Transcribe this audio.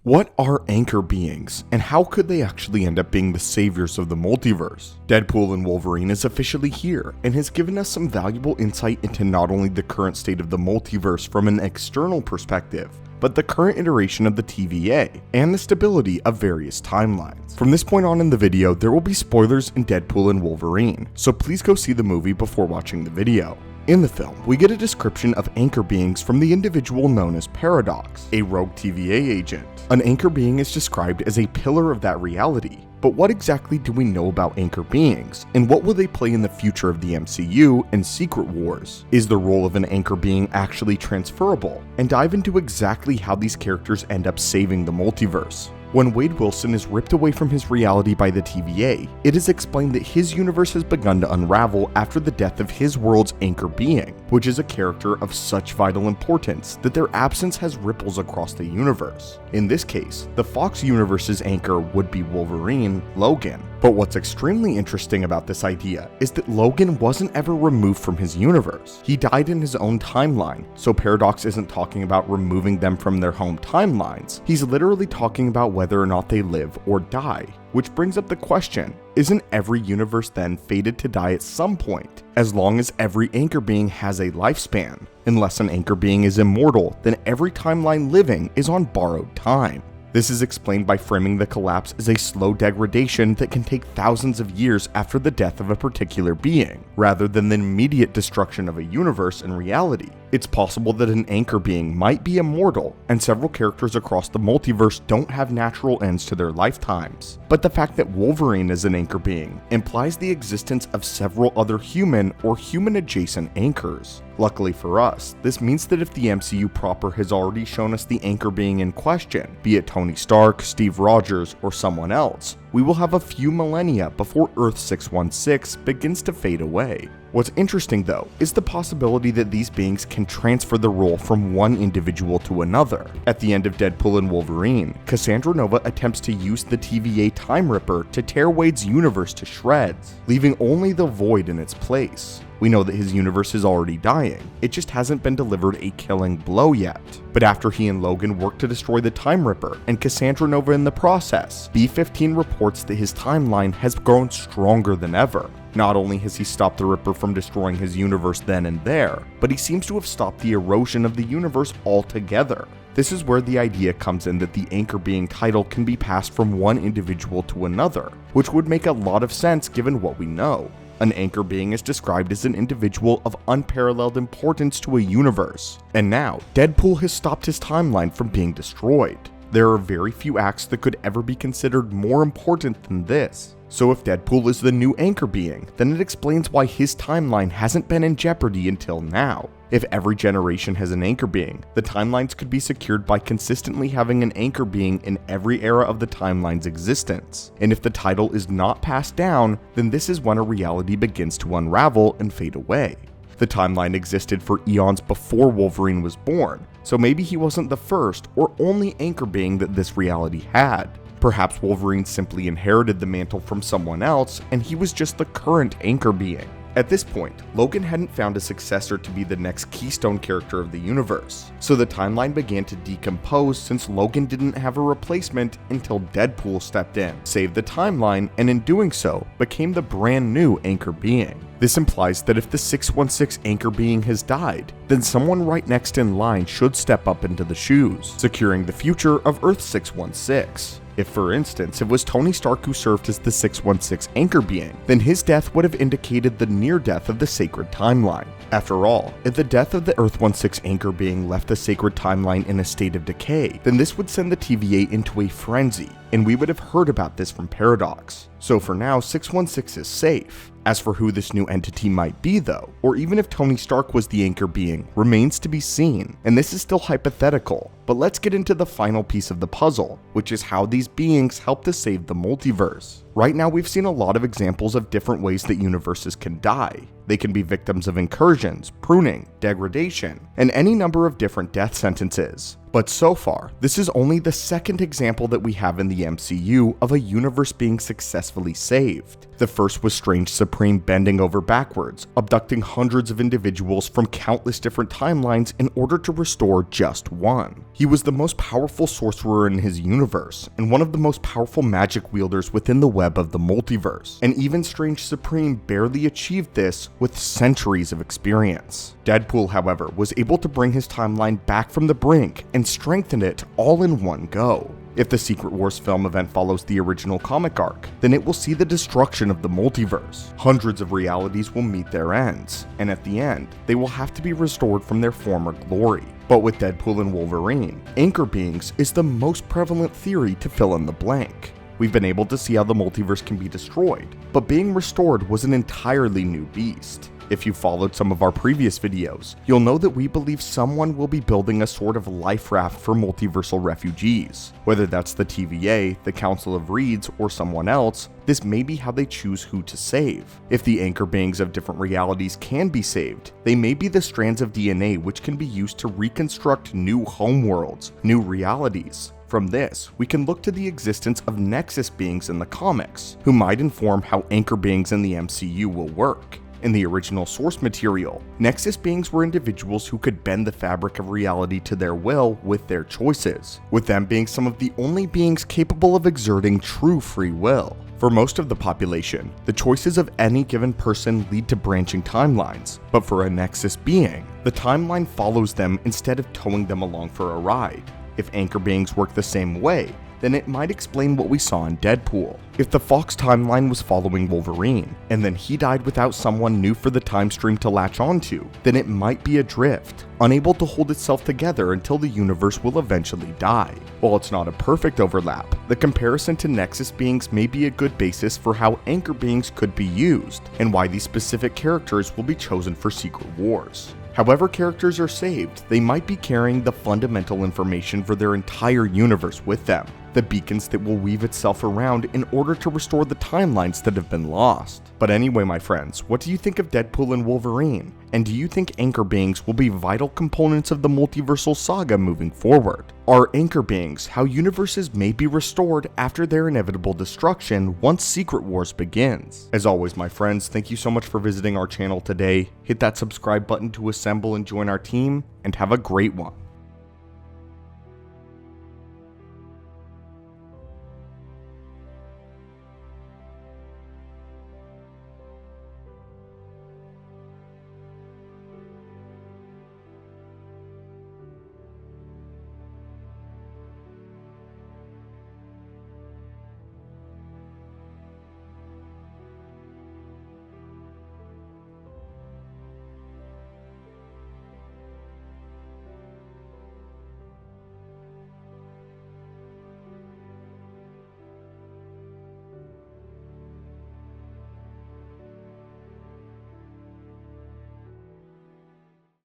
What are anchor beings, and how could they actually end up being the saviors of the multiverse? Deadpool and Wolverine is officially here, and has given us some valuable insight into not only the current state of the multiverse from an external perspective, but the current iteration of the TVA, and the stability of various timelines. From this point on in the video, there will be spoilers in Deadpool and Wolverine, so please go see the movie before watching the video. In the film, we get a description of anchor beings from the individual known as Paradox, a rogue TVA agent. An anchor being is described as a pillar of that reality. But what exactly do we know about anchor beings, and what will they play in the future of the MCU and Secret Wars? Is the role of an anchor being actually transferable? And dive into exactly how these characters end up saving the multiverse. When Wade Wilson is ripped away from his reality by the TVA, it is explained that his universe has begun to unravel after the death of his world's anchor being, which is a character of such vital importance that their absence has ripples across the universe. In this case, the Fox universe's anchor would be Wolverine, Logan. But what's extremely interesting about this idea is that Logan wasn't ever removed from his universe. He died in his own timeline, so Paradox isn't talking about removing them from their home timelines. He's literally talking about whether or not they live or die. Which brings up the question, isn't every universe then fated to die at some point, as long as every anchor being has a lifespan? Unless an anchor being is immortal, then every timeline living is on borrowed time. This is explained by framing the collapse as a slow degradation that can take thousands of years after the death of a particular being, rather than the immediate destruction of a universe in reality. It's possible that an anchor being might be immortal, and several characters across the multiverse don't have natural ends to their lifetimes. But the fact that Wolverine is an anchor being implies the existence of several other human or human-adjacent anchors. Luckily for us, this means that if the MCU proper has already shown us the anchor being in question, be it Tony Stark, Steve Rogers, or someone else, we will have a few millennia before Earth 616 begins to fade away. What's interesting though is the possibility that these beings can transfer the role from one individual to another. At the end of Deadpool and Wolverine, Cassandra Nova attempts to use the TVA Time Ripper to tear Wade's universe to shreds, leaving only the Void in its place. We know that his universe is already dying, it just hasn't been delivered a killing blow yet. But after he and Logan work to destroy the Time Ripper and Cassandra Nova in the process, B-15 reports that his timeline has grown stronger than ever. Not only has he stopped the Ripper from destroying his universe then and there, but he seems to have stopped the erosion of the universe altogether. This is where the idea comes in that the anchor being title can be passed from one individual to another, which would make a lot of sense given what we know. An anchor being is described as an individual of unparalleled importance to a universe, and now Deadpool has stopped his timeline from being destroyed. There are very few acts that could ever be considered more important than this. So if Deadpool is the new anchor being, then it explains why his timeline hasn't been in jeopardy until now. If every generation has an anchor being, the timelines could be secured by consistently having an anchor being in every era of the timeline's existence. And if the title is not passed down, then this is when a reality begins to unravel and fade away. The timeline existed for eons before Wolverine was born, so maybe he wasn't the first or only anchor being that this reality had. Perhaps Wolverine simply inherited the mantle from someone else, and he was just the current anchor being. At this point, Logan hadn't found a successor to be the next keystone character of the universe, so the timeline began to decompose since Logan didn't have a replacement until Deadpool stepped in, saved the timeline, and in doing so, became the brand new anchor being. This implies that if the 616 anchor being has died, then someone right next in line should step up into the shoes, securing the future of Earth 616. If, for instance, it was Tony Stark who served as the 616 anchor being, then his death would have indicated the near death of the sacred timeline. After all, if the death of the Earth 16 anchor being left the sacred timeline in a state of decay, then this would send the TVA into a frenzy, and we would have heard about this from Paradox. So for now, 616 is safe. As for who this new entity might be though, or even if Tony Stark was the anchor being, remains to be seen, and this is still hypothetical. But let's get into the final piece of the puzzle, which is how these beings help to save the multiverse. Right now we've seen a lot of examples of different ways that universes can die. They can be victims of incursions, pruning, degradation, and any number of different death sentences. But so far, this is only the second example that we have in the MCU of a universe being successfully saved. The first was Strange Supreme bending over backwards, abducting hundreds of individuals from countless different timelines in order to restore just one. He was the most powerful sorcerer in his universe, and one of the most powerful magic wielders within the web of the multiverse, and even Strange Supreme barely achieved this with centuries of experience. Deadpool, however, was able to bring his timeline back from the brink and strengthen it all in one go. If the Secret Wars film event follows the original comic arc, then it will see the destruction of the multiverse. Hundreds of realities will meet their ends, and at the end, they will have to be restored from their former glory. But with Deadpool and Wolverine, anchor beings is the most prevalent theory to fill in the blank. We've been able to see how the multiverse can be destroyed, but being restored was an entirely new beast. If you followed some of our previous videos, you'll know that we believe someone will be building a sort of life raft for multiversal refugees. Whether that's the TVA, the Council of Reeds, or someone else, this may be how they choose who to save. If the anchor beings of different realities can be saved, they may be the strands of DNA which can be used to reconstruct new homeworlds, new realities. From this, we can look to the existence of Nexus beings in the comics, who might inform how anchor beings in the MCU will work. In the original source material, Nexus beings were individuals who could bend the fabric of reality to their will with their choices, with them being some of the only beings capable of exerting true free will. For most of the population, the choices of any given person lead to branching timelines, but for a Nexus being, the timeline follows them instead of towing them along for a ride. If anchor beings work the same way, then it might explain what we saw in Deadpool. If the Fox timeline was following Wolverine, and then he died without someone new for the time stream to latch onto, then it might be adrift, unable to hold itself together until the universe will eventually die. While it's not a perfect overlap, the comparison to Nexus beings may be a good basis for how anchor beings could be used, and why these specific characters will be chosen for Secret Wars. However characters are saved, they might be carrying the fundamental information for their entire universe with them, the beacons that will weave itself around in order to restore the timelines that have been lost. But anyway, my friends, what do you think of Deadpool and Wolverine? And do you think anchor beings will be vital components of the multiversal saga moving forward? Are anchor beings how universes may be restored after their inevitable destruction once Secret Wars begins? As always, my friends, thank you so much for visiting our channel today. Hit that subscribe button to assemble and join our team, and have a great one.